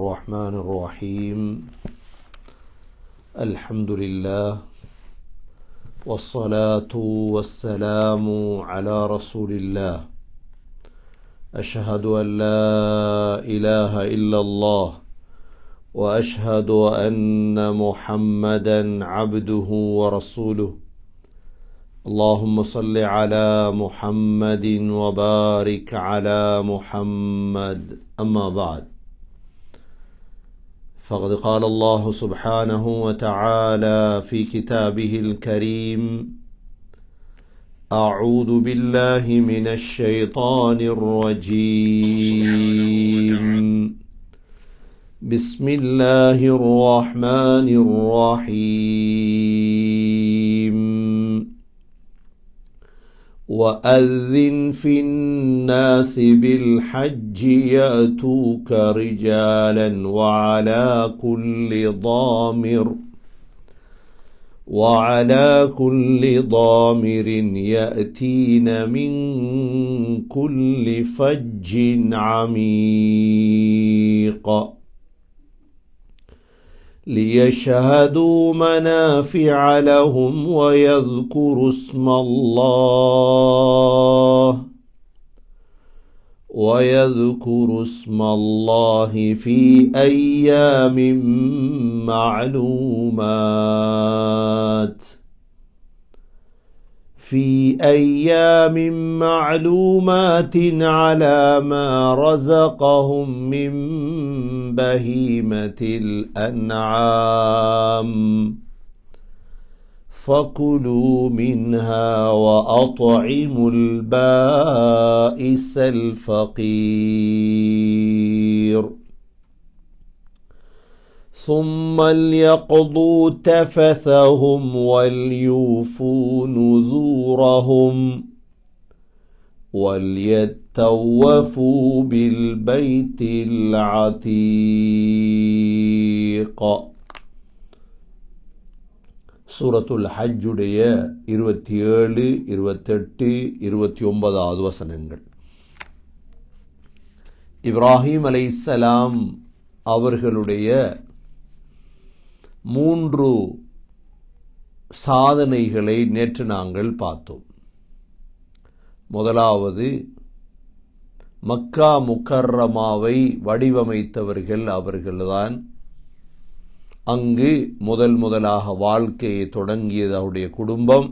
الرحمن الرحيم الحمد لله والصلاة والسلام على رسول الله أشهد أن لا إله إلا الله وأشهد أن محمدا عبده ورسوله اللهم صل على محمد وبارك على محمد أما بعد فقد قال الله سبحانه وتعالى في كتابه الكريم أعوذ بالله من الشيطان الرجيم بسم الله الرحمن الرحيم وأذن في الناس بالحج يأتوك رجالا وعلى كل ضامر يأتين من كل فج عميق ليشهدوا منافع لهم ويذكروا اسم الله في أيام معلومات على ما رزقهم من بهيمة الأنعام فكلوا منها وأطعموا البائس الفقير ثم ليقضوا تفثهم وليوفوا نذورهم وليطوفوا بالبيت العتيق. சூரத்துல் ஹஜ்ஜுடைய 27, 28, 29 வசனங்கள். இப்ராஹிம் அலைஹிஸ்ஸலாம் அவர்களுடைய 3 சாதனைகளை நேற்று நாங்கள் பார்த்தோம். முதலாவது, மக்கா முக்கர்ரமாவை வடிவமைத்தவர்கள் அவர்கள்தான். அங்கு முதலாக வாழ்க்கையை தொடங்கியது அவருடைய குடும்பம்.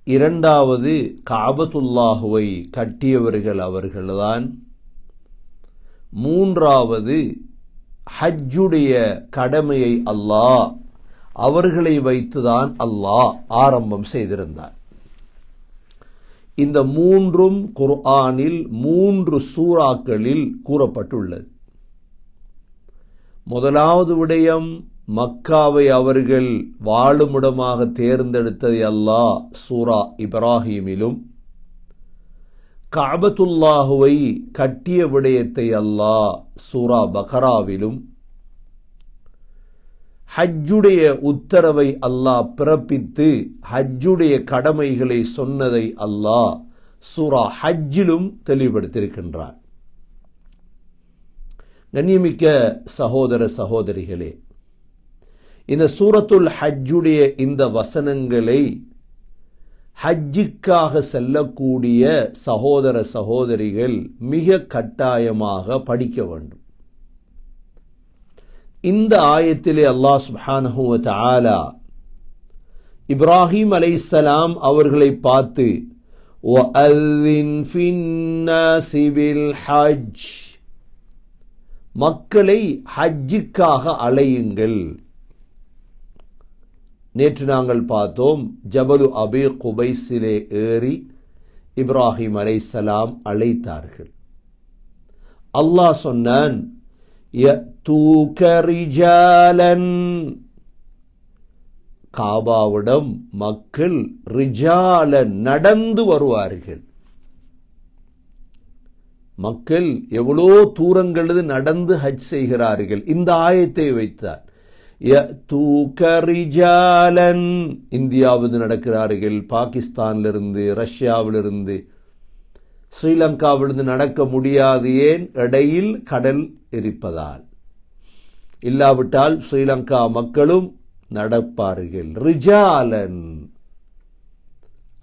இரண்டாவது, காபத்துல்லாஹுவை கட்டியவர்கள் அவர்கள்தான். மூன்றாவது, ஹஜ்ஜுடைய கடமையை அல்லாஹ் அவர்களை வைத்துதான் அல்லாஹ் ஆரம்பம் செய்திருந்தார். இந்த 3ம் குர்ஆனில் 3 சூறாக்களில் கூறப்பட்டுள்ளது. முதலாவது விடயம், மக்காவை அவர்கள் வாழுமிடமாக தேர்ந்தெடுத்ததை அல்லாஹ் சூரா இப்ராஹீமிலும், கஅபத்துல்லாஹுவை கட்டிய விடயத்தை அல்லாஹ் சூரா பக்ராவிலும், ஹஜ்ஜுடைய உத்தரவை அல்லாஹ் பிறப்பித்து ஹஜ்ஜுடைய கடமைகளை சொன்னதை அல்லாஹ் சூரா ஹஜ்ஜிலும் தெளிவுபடுத்தியிருக்கின்றார். கண்ணியமிக்க சகோதர சகோதரிகளே, இந்த சூரத்துல் ஹஜ்ஜுடைய இந்த வசனங்களை ஹஜ்ஜுக்காக செல்லக்கூடிய சகோதர சகோதரிகள் மிக கட்டாயமாக படிக்க வேண்டும். இந்த ஆயத்திலே அல்லாஹ் சுப்ஹானஹு வ தஆலா இப்ராஹிம் அலைஹிஸ்ஸலாம் அவர்களை பார்த்து வஅذின் ஃபின்னாஸி பில் ஹஜ், மக்களை ஹஜ்ஜுக்காக அழையுங்கள். நேற்று நாங்கள் பார்த்தோம், ஜபலு அபி குபைஸிலே ஏறி இப்ராஹிம் அலைஹிஸ்ஸலாம் அழைத்தார்கள். அல்லாஹ் சொன்னான், யத்தூக ரிஜாலன், காபாவிடம் மக்கள் ரிஜாலன் நடந்து வருவார்கள். மக்கள் எவ்வளோ தூரங்களது நடந்து ஹஜ் செய்கிறார்கள். இந்த ஆயத்தை வைத்தார். யத்தூக ரிஜாலன், இந்தியாவிலிருந்து நடக்கிறார்கள், பாகிஸ்தானிலிருந்து, ரஷ்யாவிலிருந்து, ஸ்ரீலங்காவிலிருந்து நடக்க முடியாது. ஏன்? இடையில் கடல் இருப்பதால். இல்லாவிட்டால் ஸ்ரீலங்கா மக்களும் நடப்பார்கள். ரிஜாலன்.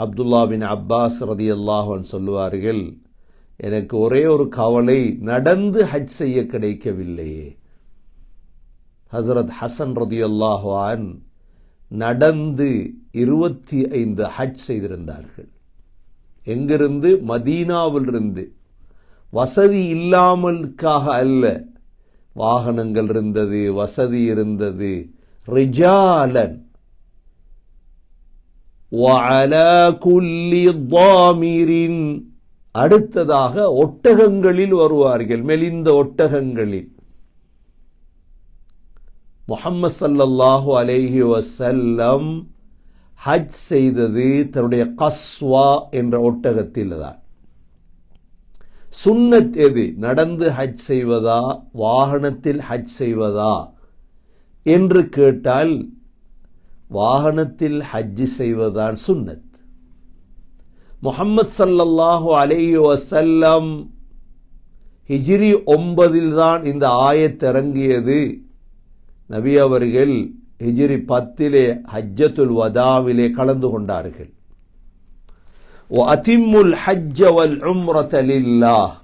அப்துல்லா பின் அப்பாஸ் ரலியல்லாஹு அன்ஹு சொல்லுவார்கள், எனக்கு ஒரே ஒரு கவலை, நடந்து ஹஜ் செய்ய கிடைக்கவில்லையே. ஹஸரத் ஹசன் ரலியல்லாஹு அன்ஹு நடந்து 25 ஹஜ் செய்திருந்தார்கள். எங்கிருந்து? மதீனாவிலிருந்து. வசதி இல்லாமலுக்காக அல்ல, வாகனங்கள் இருந்தது, வசதி இருந்தது. ரிஜாலன் வஅலா குல்லி ضامرின். அடுத்ததாக ஒட்டகங்களில் வருவார்கள், மெலிந்த ஒட்டகங்களில். முஹம்மது ஸல்லல்லாஹு அலைஹி வஸல்லம் ஹஜ் செய்தது தன்னுடைய கஸ்வா என்ற ஒட்டகத்தில் தான். சுன்னத் எது? நடந்து ஹஜ் செய்வதா வாகனத்தில் ஹஜ் செய்வதா என்று கேட்டால் வாகனத்தில் ஹஜ் செய்வதுதான் சுன்னத். முஹம்மது ஸல்லல்லாஹு அலைஹி வஸல்லம் ஹிஜ்ரி 9 தான் இந்த ஆயத் இறங்கியது. நபி அவர்கள் ஹிஜ்ரி 10 ஹஜ்ஜத்துல் வதாவிலே கலந்து கொண்டார்கள். வஅதிம்முல் ஹஜ்ஜ வல் உம்ரத லில்லாஹ்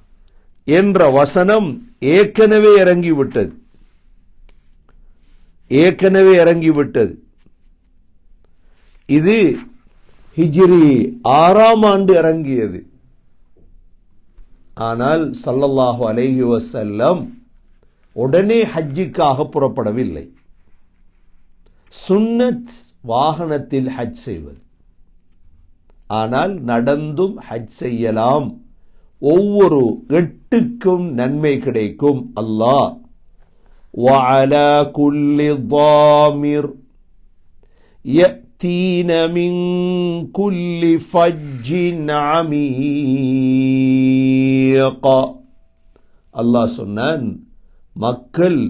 என்ற வசனம் ஏற்கனவே இறங்கிவிட்டது. இது ஹிஜ்ரி 6ஆம் ஆண்டு இறங்கியது. ஆனால் ஸல்லல்லாஹு அலைஹி வஸல்லம் உடனே ஹஜ்ஜுக்காக புறப்படவில்லை. சுன்னத் வாகனத்தில் ஹஜ் செய்வது. ஆனால் நடந்தும் ஹஜ் செய்யலாம். ஒவ்வொரு 8க்கும் நன்மை கிடைக்கும். அல்லாஹ் வஅலா குல்லி ضامر يأتين من كل فج عميق. அல்லாஹ் சொன்னான், மக்கள்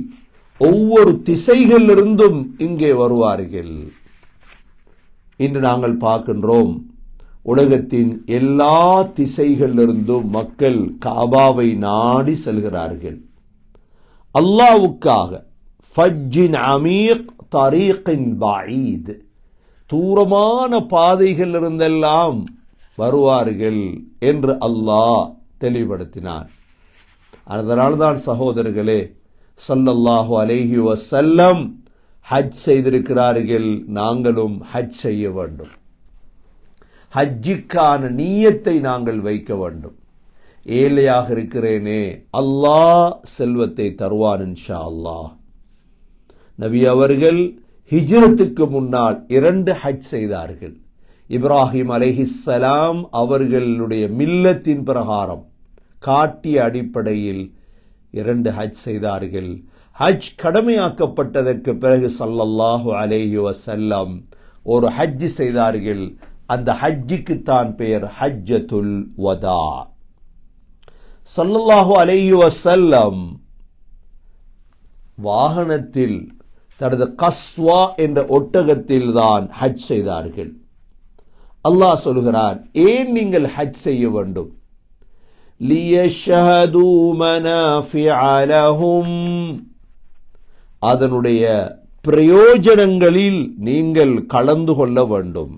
ஒவ்வொரு திசைகளிலிருந்தும் இங்கே வருவார்கள். இன்று நாங்கள் பார்க்கின்றோம், உலகத்தின் எல்லா திசைகளிலிருந்தும் மக்கள் காபாவை நாடி செல்கிறார்கள் அல்லாஹ்வுக்காக. ஃபஜ்ஜின் அமீக் தரீகின் பஈத், தூரமான பாதைகளிலிருந்தெல்லாம் வருவார்கள் என்று அல்லாஹ் தெளிவுபடுத்தினார். அதனால்தான் சகோதரர்களே, ஸல்லல்லாஹு அலைஹி வஸல்லம் ஹஜ் செய்திருக்கிறார்கள். நாங்களும் ஹஜ் செய்ய வேண்டும். ஹஜ்ஜுக்கான நீயத்தை நாங்கள் வைக்க வேண்டும். ஏழையாக இருக்கிறேனே, அல்லாஹ் செல்வத்தை தருவான் இன்ஷா அல்லாஹ். நபி அவர்கள் ஹிஜ்ரத்துக்கு முன்னால் 2 ஹஜ் செய்தார்கள். இப்ராஹிம் அலைஹிஸ்ஸலாம் அவர்களுடைய மில்லத்தின் பிரகாரம் காட்டிய அடிப்படையில் 2 ஹஜ் செய்தார்கள். ஹஜ் கடமையாக்கப்பட்டதற்கு பிறகு ஸல்லல்லாஹு அலைஹி வஸல்லம் ஒரு ஹஜ் செய்தார்கள். அந்த ஹஜ்ஜுக்கு தான் பெயர் ஹஜ்ஜத்துல் வதா. ஸல்லல்லாஹு அலைஹி வஸல்லம் வாகனத்தில் தனது கஸ்வா என்ற ஒட்டகத்தில் தான் ஹஜ் செய்தார்கள். அல்லாஹ் சொல்கிறான், ஏன் நீங்கள் ஹஜ் செய்ய வேண்டும்? லியஷ்ஹது மனாஃபிஅ லஹும், அதனுடைய பிரயோஜனங்களில் நீங்கள் கலந்து கொள்ள வேண்டும்.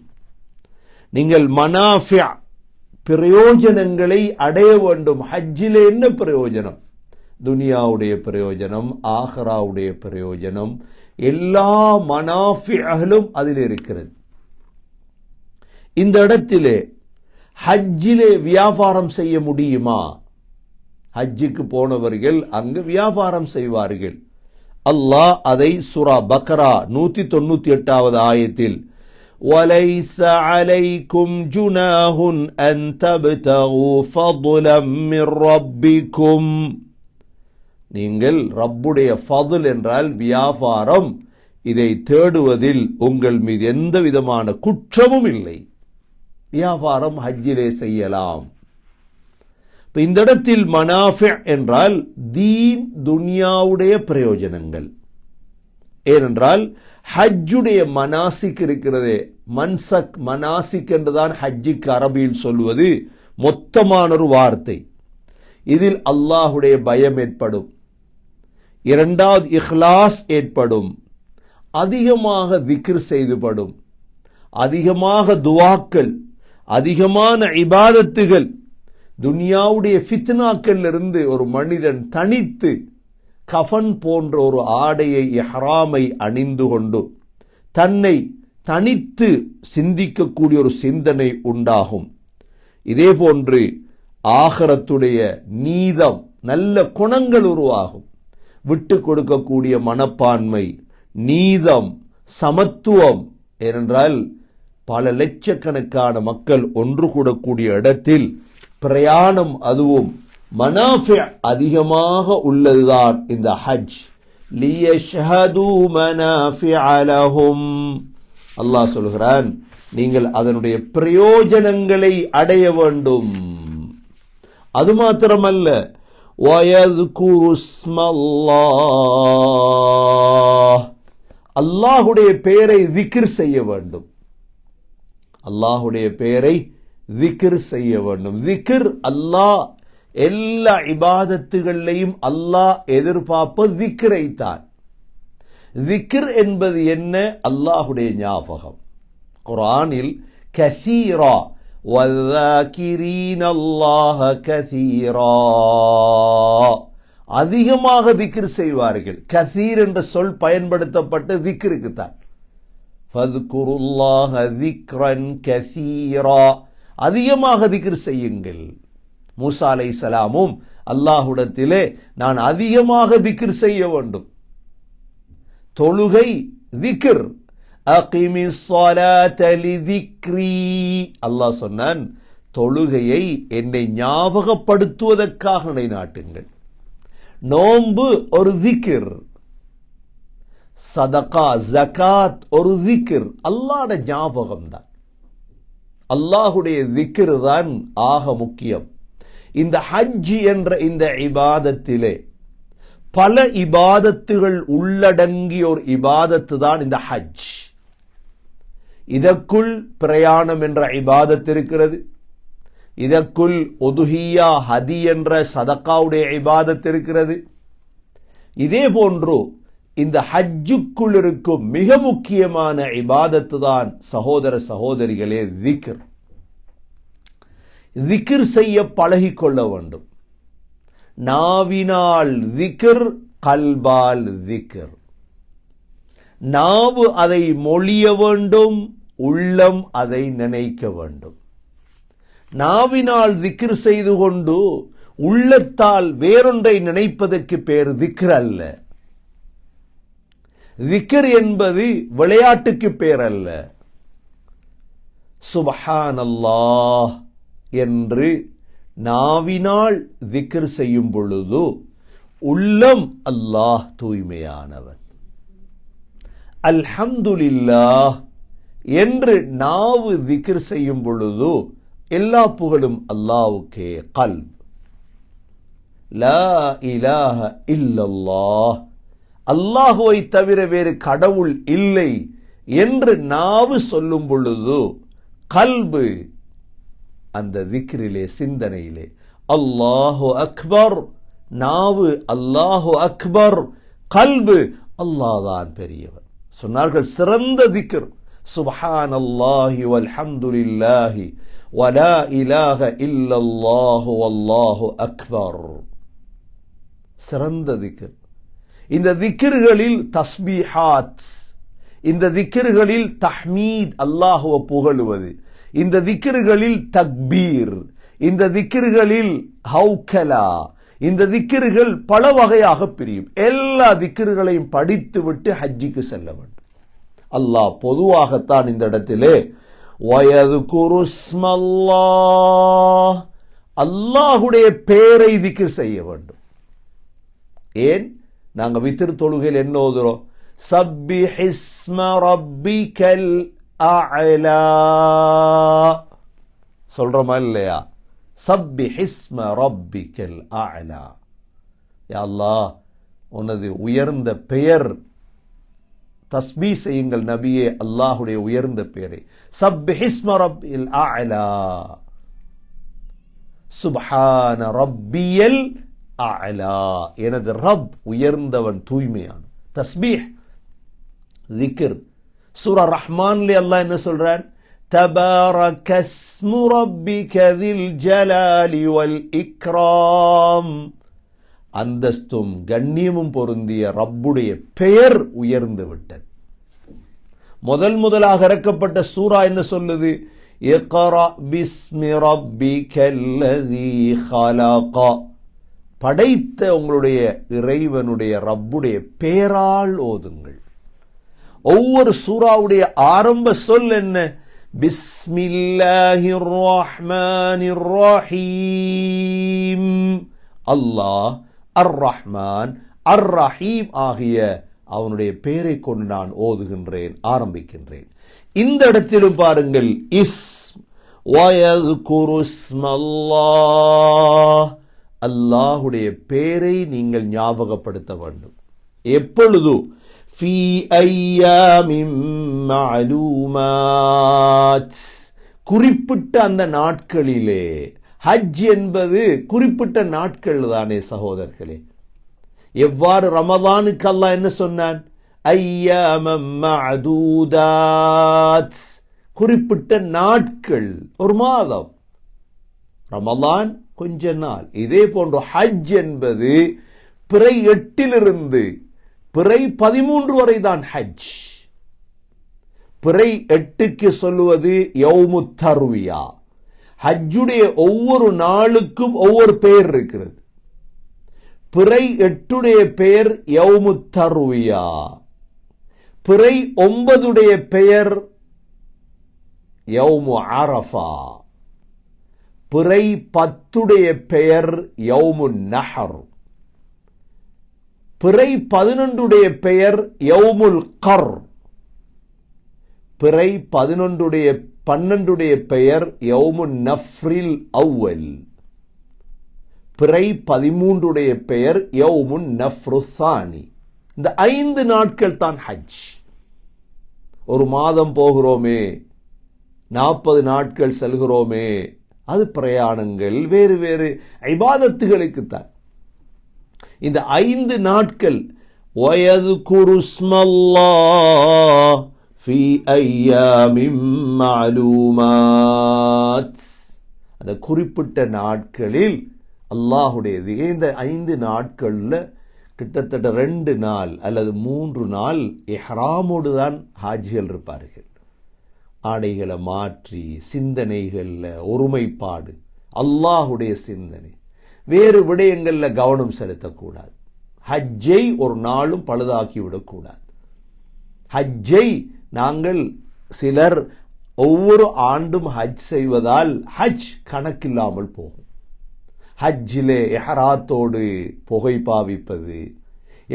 நீங்கள் மனாஃபிஅ பிரயோஜனங்களை அடைய வேண்டும். ஹஜ்ஜிலே என்ன பிரயோஜனம்? துனியாவுடைய பிரயோஜனம், ஆஹிராவுடைய பிரயோஜனம், எல்லா மனாஃபிஅகளும் அதில் இருக்கிறது. இந்த இடத்திலே ஹஜ்ஜிலே வியாபாரம் செய்ய முடியுமா? ஹஜ்ஜுக்கு போனவர்கள் அங்கு வியாபாரம் செய்வார்கள். அல்லாஹ் அதை சூரா பக்ரா 198வது ஆயத்தில் وَلَيْسَ عَلَيْكُمْ جُنَاحٌ أَن تَبْتَغُوا فَضْلًا مِّن رَّبِّكُمْ, நீங்கள் ரப்புடைய ஃபضல் என்றால் வியாபாரம், இதை தேடுவதில் உங்கள் மீது எந்த விதமான குற்றமும் இல்லை. வியாபாரம் ஹஜ்ஜிலே செய்யலாம். இந்த இடத்தில் மனாஃபி' என்றால் தீன் துன்யாவுடைய பிரயோஜனங்கள். ஏனென்றால் ஹஜ்ஜுடைய மனாசிக் இருக்கிறதே, மன்சக் மனாசிக் என்றுதான் ஹஜ்ஜுக்கு அரபியில் சொல்வது மொத்தமான ஒரு வார்த்தை. இதில் அல்லாஹுடைய பயம் ஏற்படும். இரண்டாவது இஹ்லாஸ் ஏற்படும், அதிகமாக திக்ர் செய்துபடும், அதிகமாக துவாக்கள், அதிகமான இபாதத்துகள், துன்யாவுடைய ஃபித்னாக்கள் இருந்து ஒரு மனிதன் தனித்து கஃபன் போன்ற ஒரு ஆடையை இஹ்ராமை அணிந்து கொண்டு தன்னை தனித்து சிந்திக்கக்கூடிய ஒரு சிந்தனை உண்டாகும். இதே போன்று ஆகிரத்துடைய நீதம், நல்ல குணங்கள் உருவாகும். விட்டு கொடுக்கக்கூடிய மனப்பான்மை, நீதம், சமத்துவம். ஏனென்றால் பல லட்சக்கணக்கான மக்கள் ஒன்று கூடக்கூடிய இடத்தில் பிரயாணம், அதுவும் மனாஃபி அதிகமாக உள்ளதுதான் இந்த ஹஜ். லியஷ்ஹது மனாஃபிஅ லஹும். அல்லாஹ் சொல்கிறான், நீங்கள் அதனுடைய பிரயோஜனங்களை அடைய வேண்டும். அது மாத்திரமல்ல, வயذ்குரு ஸ்மல்லாஹ், அல்லாஹுடைய பெயரை திக்ர் செய்ய வேண்டும். அல்லாஹுடைய பெயரை திக்ர் செய்ய வேண்டும். திக்ர், அல்லாஹ் எல்லா இபாதத்துகளையும் அல்லாஹ் எதிர்பார்ப்பது திக்ரைத்தான். திக்ர் என்பது என்ன? அல்லாஹுடைய ஞாபகம். குர்ஆனில் கஸீரா வذாகிரீன அல்லாஹ கஸீரா, அதிகமாக திக்ர் செய்வார்கள். கஸீர் என்ற சொல் பயன்படுத்தப்பட்டு திக்ருக்கு தான். ஃபذ்குருல்லாஹ திக்ரன் கஸீரா, அதிகமாக திக்ர் செய்யுங்கள். மூசா அலைஹிஸ்ஸலாமும் அல்லாஹ்விடத்திலே நான் அதிகமாக திக்ர் செய்ய வேண்டும். தொழுகை திக்ர். அகிமிஸ் ஸலாத லிதிக்ரி, அல்லாஹ் சொன்னான், தொழுகையை என்னை ஞாபகப்படுத்துவதற்காக நிலைநாட்டுங்கள். நோன்பு ஒரு திக்ர், சதகா ஜகாத் ஒரு திக்ர், அல்லாஹ்வுடைய ஞாபகம் தான். அல்லாஹுடைய திக்ர் தான் ஆக முக்கியம். இந்த ஹஜ் என்ற இந்த இபாதத்திலே பல இபாதத்துகள் உள்ளடங்கிய ஒரு இபாதத்து தான் இந்த ஹஜ். இதற்குள் பிரயாணம் என்ற இபாதத் இருக்கிறது. இதற்குள் உதுஹியா ஹதி என்ற சதகாவுடைய இபாதத் இருக்கிறது. இதே போன்று இந்த ஹஜ்ஜுக்குள் இருக்கும் மிக முக்கியமான இபாதத்து தான் சகோதர சகோதரிகளே திக்ர். திக்ர் செய்ய பழகிக்கொள்ள வேண்டும். நாவினால் திக்ர், கல்பால் திக்ர். நாவு அதை மொழிய வேண்டும், உள்ளம் அதை நினைக்க வேண்டும். நாவினால் திக்ர் செய்து கொண்டு உள்ளத்தால் வேறொன்றை நினைப்பதற்கு பேர் திக்ர் அல்ல. திக்ர் என்பது விளையாட்டுக்கு பேர் அல்ல. சுப்ஹானல்லாஹ் என்று நாவினால் திக்ர் செய்யும் பொழுது உள்ளம் அல்லாஹ் தூய்மையானவன். அல்ஹம்துலில்லாஹ் என்று நாவு திக்ர் செய்யும் பொழுது எல்லா புகழும் அல்லாஹ்வுக்கே. கல்ப் லா இலாஹ இல்லல்லாஹ், அல்லாஹுவை தவிர வேறு கடவுள் இல்லை என்று நாவு சொல்லும் பொழுது கல்பு அந்த திக்ரிலே, சிந்தனையிலே அல்லாஹு அக்பர், நாவு அல்லாஹு அக்பர், கல்பு அல்லாஹ்தான் பெரியவர். சொன்னார்கள் சிறந்த திக்ர் சுப்ஹானல்லாஹி வல்ஹம்துலில்லாஹி வலா இலாஹ இல்லல்லாஹு வல்லாஹு அக்பர். சிறந்த திக்ர். இந்த திக்ர்களில் தஸ்பீஹாத், இந்த திக்ர்களில் தஹ்மீத், அல்லாஹுவை புகழுவது, இந்த திக்ர்களில் தக்பீர், இந்த திக்ர்களில் ஹவுகலா, இந்த திக்ர்கள் பல வகையாக பிரியும். எல்லா திக்ர்களையும் படித்து விட்டு ஹஜ்ஜிக்கு செல்ல வேண்டும். அல்லாஹ் பொதுவாகத்தான் இந்த இடத்திலே வயذ்குரு ஸ்மல்லாஹ், அல்லாஹுடைய பெயரை திக்ர் செய்ய வேண்டும். ஏன்? நாங்க வித்ர் தொழுகையில் என்ன ஓதுறோம்? சப்பிஹிஸ்ம ரப்பிகல் அஅலா சொல்றோமா இல்லையா? சப்பிஹிஸ்ம ரப்பிகல் அஅலா, யா அல்லாஹ் உனது உயர்ந்த பெயர் தஸ்பீ செய்யுங்கள் நபியே, அல்லாஹுடைய உயர்ந்த பெயரை. சப்பிஹிஸ்ம ரப்பில் அஅலா, சுப்ஹான ரப்பியல் அலா, எனது ரப் உயர்ந்தவன் தூய்மையான. தஸ்பீஹ் திக்ர். சூரா ரஹ்மான்ல அல்லாஹ் என்ன சொல்றான்? தபாரகஸ்மு ரப்பிக தில் ஜலாலி வல் இக்ராம். அந்தஸ்தும் கண்ணியமும் பொருந்திய ரப்புடைய பெயர் உயர்ந்து விட்டது. முதலாக இறக்கப்பட்ட சூரா என்ன சொல்லுது? இக்ரா பிஸ்மி ரப்பிகல்லதீ ஹலக. படைத்த உங்களுடைய இறைவனுடைய ரப்புடைய பெயரால் ஓதுங்கள். ஒவ்வொரு சூராவுடைய ஆரம்ப சொல் என்ன? பிஸ்மில்லாஹிர் ரஹ்மானிர் ரஹீம். அல்லாஹ் அர் ரஹ்மான் அர் ரஹீம் ஆகிய அவனுடைய பெயரை கொண்டு நான் ஓதுகின்றேன், ஆரம்பிக்கின்றேன். இந்த இடத்திலும் பாருங்கள், அல்லாஹுடைய பெயரை நீங்கள் ஞாபகப்படுத்த வேண்டும். எப்பொழுது? ஃபீ அய்யாமின் மஅலூமாத், குறிப்பிட்ட அந்த நாட்களிலே. ஹஜ் என்பது குறிப்பிட்ட நாட்கள் தானே சகோதரர்களே. எவ்வாறு ரமலானுக்கு அல்லாஹ் என்ன சொன்னான்? அய்யாமம் மஅதூதாத், குறிப்பிட்ட நாட்கள், ஒரு மாதம். ரமலான் கொஞ்ச நாள். இதே போன்று ஹஜ் என்பது பிறை 8 பிறை 13 வரை தான் ஹஜ். பிறை 8க்கு சொல்லுவது யௌமு தர்வியா. ஹஜ்ஜுடைய ஒவ்வொரு நாளுக்கும் ஒவ்வொரு பெயர் இருக்கிறது. பிறை 8 பெயர் யௌமு தர்வியா. பிறை 9 பெயர் யௌமு அரஃபா. பிறை 10 பெயர் யௌமு நஹர். பிறை 11 பெயர் யௌமுல் கர். பிறை 12 பெயர் யௌமு நஃப்ரில் அவ்வல். பிறை 13 பெயர் யௌமுன் நஃப்ருசானி. இந்த 5 நாட்கள் தான் ஹஜ். ஒரு மாதம் போகிறோமே, 40 நாட்கள் செல்கிறோமே, அது பிரயாணங்கள், வேறு வேறு இபாதத்துகளுக்குத்தான். இந்த 5 நாட்கள் வயதுகுரு ஸ்மல்லாஹ் ஃபீ அய்யாமின் மஅலூமாத், அந்த குறிப்பிட்ட நாட்களில் அல்லாஹுடையது. இந்த 5 நாட்கள்ல கிட்டத்தட்ட 2 நாள் அல்லது 3 நாள் இஹ்ராமோடு தான் ஹாஜிகள் இருப்பார்கள். ஆடைகளை மாற்றி சிந்தனைகள்ல ஒருமைப்பாடு, அல்லாஹுடைய சிந்தனை, வேறு விடயங்கள்ல கவனம் செலுத்தக்கூடாது. ஹஜ்ஜை ஒரு நாளும் பழுதாக்கிவிடக்கூடாது. ஹஜ்ஜை நாங்கள் சிலர் ஒவ்வொரு ஆண்டும் ஹஜ் செய்வதால் ஹஜ் கணக்கில்லாமல் போகும். ஹஜ்ஜிலே எஹராத்தோடு புகை பாவிப்பது,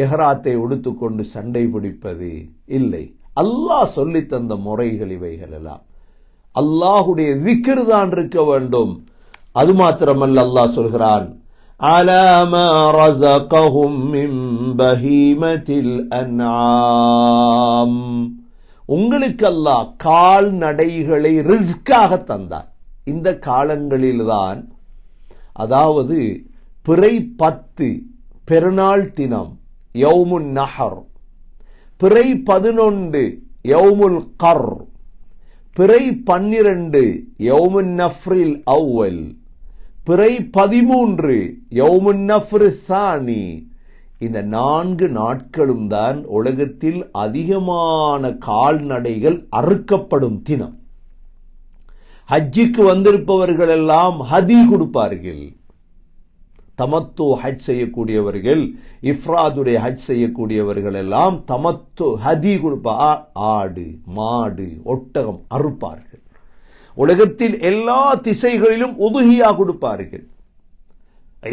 எஹராத்தை உடுத்துக்கொண்டு சண்டை பிடிப்பது இல்லை. அல்லாஹ் சொல்லி தந்த முறைகள் இவைகள் எல்லாம். அல்லாஹுடைய திக்ர் தான் இருக்க வேண்டும். அது மாத்திரமல்ல, அல்லாஹ் சொல்கிறான், அலா மா ரஸகஹும் மின் பஹீமத்தில் அன்ஆம், உங்களுக்கு அல்லாஹ் கால்நடைகளை ரிஸ்காக தந்தார். இந்த காலங்களில்தான், அதாவது பிறை 10 பெருநாள் தினம் யௌமுன் நஹர், பிறை 11 யௌமுல் கர், பிறை 12 யௌமுன் நஃப்ரில் அவ்வல், பிறை 13 யௌமுன் நஃப்ரு சானி. இந்த 4 நாட்களும் தான் உலகத்தில் அதிகமான கால்நடைகள் அறுக்கப்படும் தினம். ஹஜ்ஜிக்கு வந்திருப்பவர்கள் எல்லாம் ஹதி கொடுப்பார்கள். தமத்து ஹஜ் செய்யக்கூடியவர்கள், இஃப்ராதுடைய ஹஜ் செய்யக்கூடியவர்கள் எல்லாம் தமத்து ஹதி கொடுப்பார். ஆடு, மாடு, ஒட்டகம் அறுப்பார்கள். உலகத்தில் எல்லா திசைகளிலும் உதுஹியா கொடுப்பார்கள்.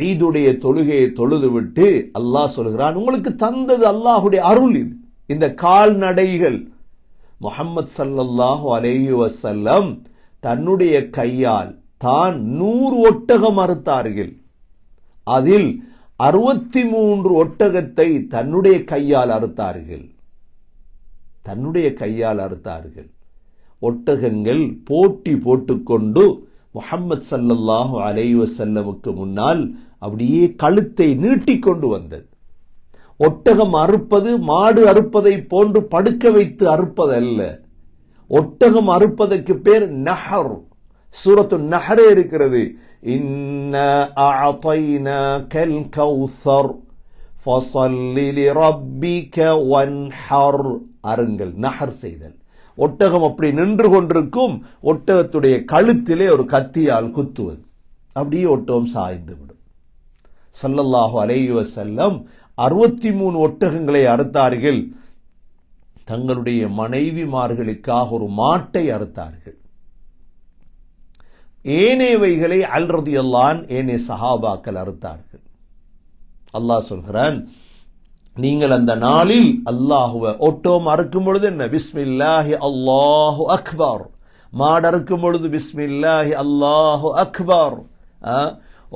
ஈதுடைய தொழுகையை தொழுது விட்டு அல்லாஹ் சொல்கிறான், உங்களுக்கு தந்தது அல்லாஹுடைய அருள். இது இந்த கால்நடைகள். முஹம்மது ஸல்லல்லாஹு அலைஹி வஸல்லம் தன்னுடைய கையால் தான் 100 ஒட்டகம் அறுத்தார்கள். அதில் 63 ஒட்டகத்தை தன்னுடைய கையால் அறுத்தார்கள். ஒட்டகங்கள் போட்டி போட்டுக்கொண்டு முஹம்மது ஸல்லல்லாஹு அலைஹி வஸல்லமுக்கு முன்னால் அப்படியே கழுத்தை நீட்டிக்கொண்டு வந்தது. ஒட்டகம் அறுப்பது மாடு அறுப்பதை போன்று படுக்க வைத்து அறுப்பதல்ல. ஒட்டகம் அறுப்பதற்கு பேர் நஹர். சூரத்து நஹரே இருக்கிறது. இன்னா அஅதைனாகல் கௌஸர் ஃபஸல்லி லிரப்பிக வன்ஹர். அருங்கள், நஹர் செய்தல். ஒட்டகம் அப்படி நின்று கொண்டிருக்கும், ஒட்டகத்துடைய கழுத்திலே ஒரு கத்தியால் குத்துவது, அப்படியே ஒட்டகம் சாய்ந்து விடும். ஸல்லல்லாஹு அலைஹி வஸல்லம் 63 ஒட்டகங்களை அறுத்தார்கள். தங்களுடைய மனைவிமார்களுக்காக ஒரு மாட்டை அறுத்தார்கள். ஏனையவைகளை அல் ரலியல்லாஹு அன்ஹு ஏனைய சஹாபாக்கள் அறுத்தார்கள். அல்லாஹ் சொல்கிறான், நீங்கள் அந்த நாளில் அல்லாஹுவ ஒட்டோம் அறுக்கும் பொழுது என்ன? பிஸ்மில்லாஹி அல்லாஹு அக்பர். மாடு அறுக்கும் பொழுது பிஸ்மில்லாஹி அல்லாஹு அக்பர்.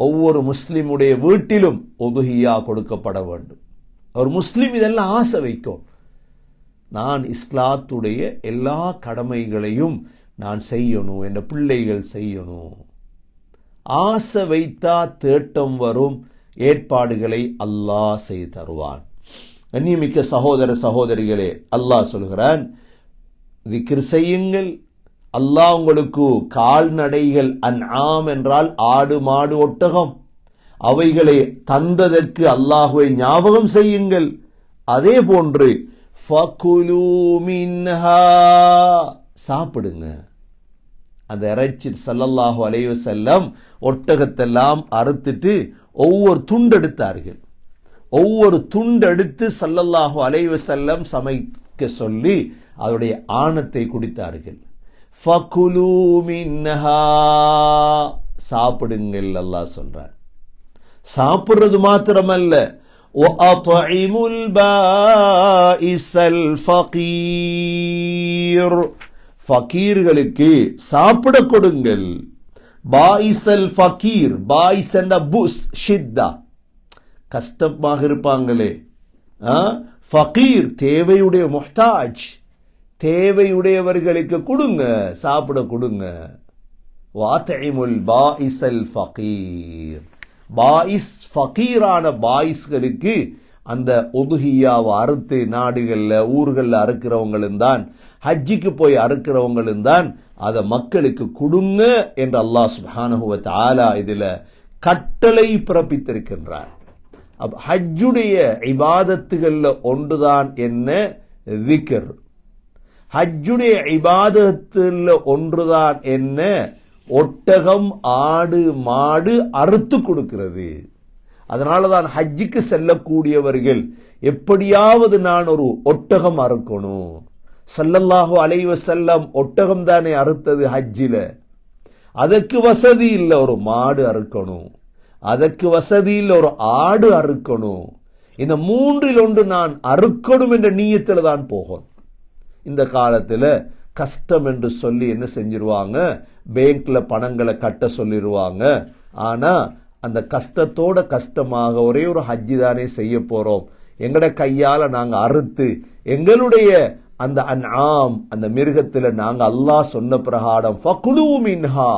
ஒவ்வொரு முஸ்லிமுடைய வீட்டிலும் உதுஹியா கொடுக்கப்பட வேண்டும். ஒரு முஸ்லிம் இதெல்லாம் ஆசை வைக்கும். நான் இஸ்லாத்துடைய எல்லா கடமைகளையும் நான் செய்யணும், என் பிள்ளைகள் செய்யணும். ஆசை வைத்தா தேட்டம் வரும். ஏற்பாடுகளை அல்லாஹ் செய்து தருவான். கண்ணியமிக்க சகோதர சகோதரிகளே, அல்லாஹ் சொல்கிறான், திக்ர் செய்யுங்கள். அல்லாஹ் உங்களுக்கு கால்நடைகள், அன்ஆம் என்றால் ஆடு மாடு ஒட்டகம், அவைகளை தந்ததற்கு அல்லாஹ்வை ஞாபகம் செய்யுங்கள். அதே போன்று ஃபகுலூ மின்ஹா, சாப்பிடுங்க. அந்த இறைச்சி ஸல்லல்லாஹு அலைஹி வஸல்லம் ஒட்டகத்தெல்லாம் அறுத்துட்டு ஒவ்வொரு துண்டெடுத்தார்கள். ஒவ்வொரு துண்டெடுத்து ஸல்லல்லாஹு அலைஹி வஸல்லம் சமைக்க சொல்லி அவருடைய ஆணத்தை குடித்தார்கள். ஃபகுலூ மின்ஹா, சாப்பிடுங்கள் அல்லாஹ் சொல்றார். சாப்பிடுறது மாத்திரமல்ல, வஅத்இமுல் பாஇஸல் ஃபகீர், ஃபகீர்களுக்கு சாப்பிட கொடுங்கள். பாயிசல் ஃபகீர், பாயிஸ் என்ற புஸ் ஷித்தா, கஷ்டமாக இருப்பாங்களே. ஃபகீர் தேவையுடைய, முஹ்தாஜ் தேவையுடையவர்களுக்கு கொடுங்க, சாப்பிட கொடுங்க. வாத்இமுல் பாயிசல் ஃபகீர், பாயிஸ் ஃபகீரான பாயிஸ்களுக்கு அந்த உதுஹியாவை அறுத்து நாடுகள்ல ஊர்கள்ல அறுக்கிறவங்களும் தான், ஹஜ்ஜிக்கு போய் அறுக்கிறவங்களும் தான் அதை மக்களுக்கு கொடுங்க என்று அல்லாஹ் சுப்ஹானஹு வ தஆலா இதுல கட்டளை பிறப்பித்திருக்கின்றார். ஹஜ்ஜுடைய இபாதத்துகள்ல ஒன்றுதான் என்ன? திக்ர். ஹஜ்ஜுடைய இபாதத்துல ஒன்றுதான் என்ன? ஒட்டகம் ஆடு மாடு அறுத்து கொடுக்கிறது. அதனாலதான் ஹஜ்ஜுக்கு செல்லக்கூடியவர்கள் எப்படியாவது நான் ஒரு ஒட்டகம் அறுக்கணும். ஸல்லல்லாஹு அலைஹி வஸல்லம் ஒட்டகம் தானே அறுத்தது ஹஜ்ஜில. அதற்கு வசதி இல்லை, ஒரு மாடு அறுக்கணும். அதற்கு வசதி இல்லை, ஒரு ஆடு அறுக்கணும். இந்த மூன்றில் ஒன்று நான் அறுக்கணும் என்ற நீயத்தில் தான் போகும். இந்த காலத்துல கஷ்டம் என்று சொல்லி என்ன செஞ்சிருவாங்க? பேங்க்ல பணங்களை கட்ட சொல்லிடுவாங்க. ஆனா அந்த கஷ்டத்தோட கஷ்டமாக ஒரே ஒரு ஹஜ்ஜி தானே செய்ய போறோம், எங்கட கையால நாங்க அறுத்து எங்களுடைய அந்த அன்ஆம் அந்த மிருகத்துல நாங்க அல்லாஹ் சொன்ன பிரகாரம் ஃபகுலூ மின்ஹா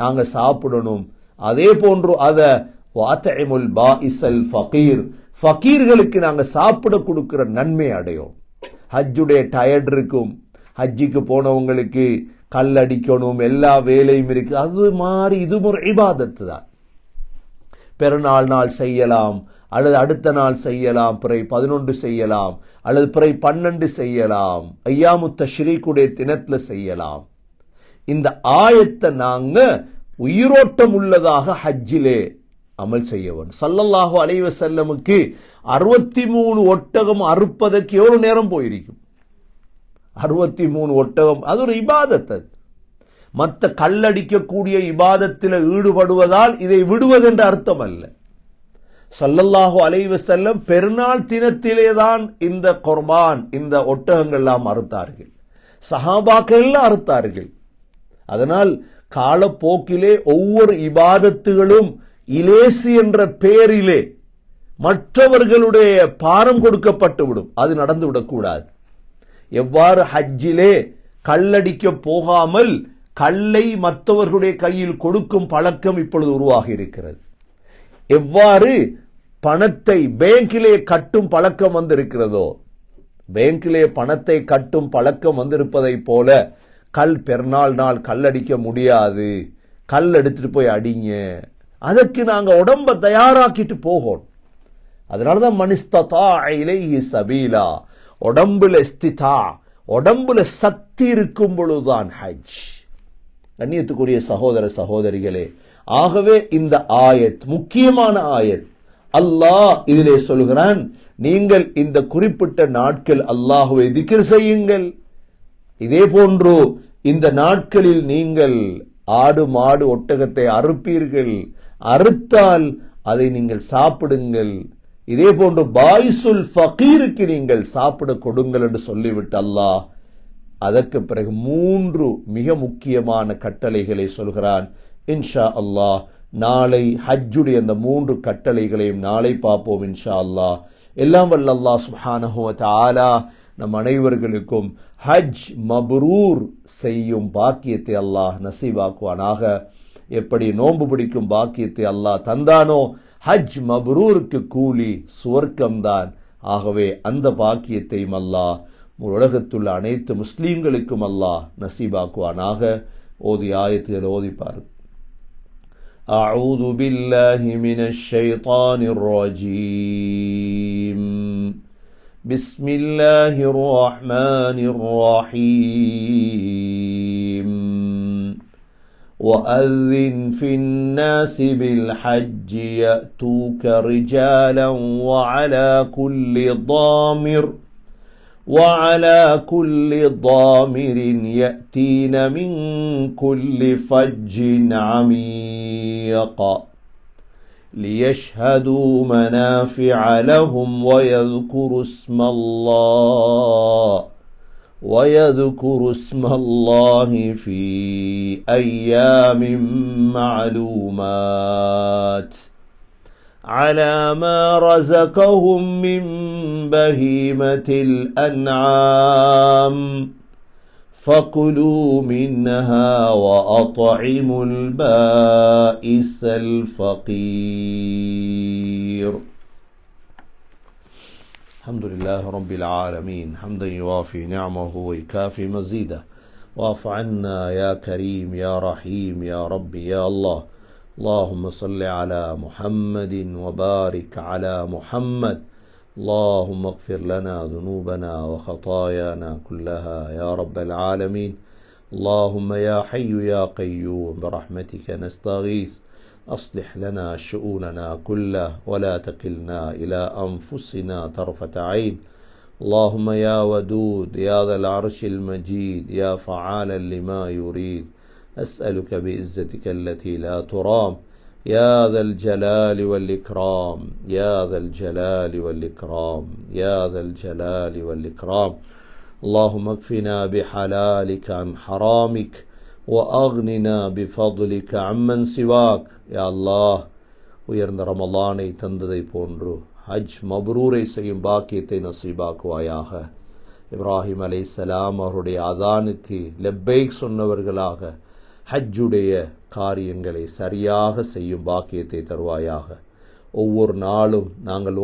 நாங்க சாப்பிடணும். அதே போன்று அத வாத்இமுல் பாஇஸல் ஃபகீர், ஃபகீர்களுக்கு நாங்க சாப்பிட கொடுக்கிற நன்மை அடையும். ஹஜ்ஜுடைய டயர்ட் இருக்கும், ஹஜ்ஜிக்கு போனவங்களுக்கு கல்லடிக்கணும், எல்லா வேலையும் இருக்கு. அது மாதிரி இது ஒரு இபாதத்து தான். பெருநாள் நாள் செய்யலாம், அல்லது அடுத்த நாள் செய்யலாம், பிறை 11 செய்யலாம், அல்லது பிறை 12 செய்யலாம், ஐயாமுத் தஷ்ரீக்குடைய தினத்துல செய்யலாம். இந்த ஆயத்தை நாங்க உயிரோட்டம் உள்ளதாக ஹஜ்ஜிலே அமல் செய்யவன். ஸல்லல்லாஹு அலைஹி வஸல்லமுக்கு 63 ஒட்டகம் அறுப்பதற்கு எவ்வளவு நேரம் போயிருக்கும்? 63 ஒட்டகம், அது ஒரு இபாதத். மற்ற கல்லடிக்கக்கூடிய இபாதத்தில் ஈடுபடுவதால் இதை விடுவதென்று அர்த்தம் அல்ல. ஸல்லல்லாஹு அலைஹி வஸல்லம் பெருநாள் தினத்திலேதான் இந்த குர்பான் இந்த ஒட்டகங்கள் எல்லாம் அறுத்தார்கள். சஹாபாக்கள் எல்லாம் அறுத்தார்கள். அதனால் காலப்போக்கிலே ஒவ்வொரு இபாதத்துகளும் இலேசு என்ற பெயரிலே மற்றவர்களுடைய பாரம் கொடுக்கப்பட்டுவிடும். அது நடந்துவிடக்கூடாது. எவ்வாறு ஹஜ்ஜிலே கல்லடிக்க போகாமல் கல்லை மற்றவர்களுடைய கையில் கொடுக்கும் பழக்கம் இப்பொழுது உருவாகி இருக்கிறது. எவ்வாறு பணத்தை பேங்கிலே கட்டும் பழக்கம் வந்திருக்கிறதோ, பேங்கிலே பணத்தை கட்டும் பழக்கம் வந்திருப்பதை போல பெருநாள் நாள் கல்லடிக்க முடியாது, கல் எடுத்துட்டு போய் அடிங்க, அதற்கு நாங்க உடம்ப தயாராக்கிட்டு போகணும். அதனாலதான் மனிஸ்ததா இலைஹி சபீலா, உடம்புல சக்தி இருக்கும் பொழுதுதான் ஹஜ். கண்ணியத்துக்குரிய சகோதர சகோதரிகளே, ஆகவே இந்த ஆயத் முக்கியமான ஆயத். அல்லாஹ் இதிலே சொல்கிறான், நீங்கள் இந்த குறிப்பிட்ட நாட்கள் அல்லாஹ்வை திக்ர் செய்யுங்கள். இதே போன்று இந்த நாட்களில் நீங்கள் ஆடு மாடு ஒட்டகத்தை அறுப்பீர்கள், அறுத்தால் அதை நீங்கள் சாப்பிடுங்கள். இதே போன்று பாயிசுல் ஃபகீருக்கு நீங்கள் சாப்பிட கொடுங்கள் என்று சொல்லிவிட்டு அல்லாஹ் அதற்கு பிறகு 3 மிக முக்கியமான கட்டளைகளை சொல்கிறான். இன்ஷா அல்லாஹ் நாளை ஹஜ்ஜுடைய அந்த 3 கட்டளைகளையும் நாளை பார்ப்போம் இன்ஷா அல்லாஹ். எல்லாம் வல்ல அல்லாஹ் சுப்ஹானஹு வ தஆலா நம் அனைவர்களுக்கும் ஹஜ் மப்ரூர் செய்யும் பாக்கியத்தை அல்லாஹ் நசீபாக்குவானாக. எப்படி நோன்பு பிடிக்கும் பாக்கியத்தை அல்லாஹ் தந்தானோ, ஹஜ் மப்ரூருக்கு கூலி சுவர்க்கம்தான். ஆகவே அந்த பாக்கியத்தையும் அல்லாஹ் உலகத்துள்ள அனைத்து முஸ்லீம்களுக்கும் அல்லாஹ் நசீபாக்குவானாக. ஓதி ஆயத்துகள் ஓதிப்பார். அஊது பில்லாஹி மினஷ் ஷைத்தானிர் ரஜீம். பிஸ்மில்லாஹிர் ரஹ்மானிர் ரஹீம். وأذن في الناس بالحج يأتوك رجالا وعلى كل ضامر يأتين من كل فج عميق ليشهدوا منافع لهم ويذكروا اسم الله في أيام معلومات على ما رزقهم من بهيمة الأنعام فكلوا منها وأطعموا البائس الفقير. الحمد لله رب العالمين حمدا يوافي نعمه ويكافي مزيده. واعف عنا يا كريم يا رحيم يا رب يا الله. اللهم صل على محمد وبارك على محمد. اللهم اغفر لنا ذنوبنا وخطايانا كلها يا رب العالمين. اللهم يا حي يا قيوم برحمتك نستغيث. أصلح لنا شؤوننا كله ولا تكلنا إلى أنفسنا طرفة عين. اللهم يا ودود يا ذا العرش المجيد يا فعالا لما يريد، أسألك بعزتك التي لا ترام يا ذا الجلال والإكرام يا ذا الجلال والإكرام يا ذا الجلال والإكرام. اللهم اكفنا بحلالك عن حرامك وأغننا بفضلك عمن سواك. يا الله உயர்ந்த ரமலானை தந்ததை போன்று ஹஜ் மப்ரூரை செய்யும் பாக்கியத்தை நசீபாக்குவாயாக. இப்ராஹிம் அலைஹிஸ்ஸலாம் அவருடைய அதானுக்கு லெப்பைக் சொன்னவர்களாக ஹஜ்ஜுடைய காரியங்களை சரியாக செய்யும் பாக்கியத்தை தருவாயாக. ஒவ்வொரு நாளும் நாங்கள்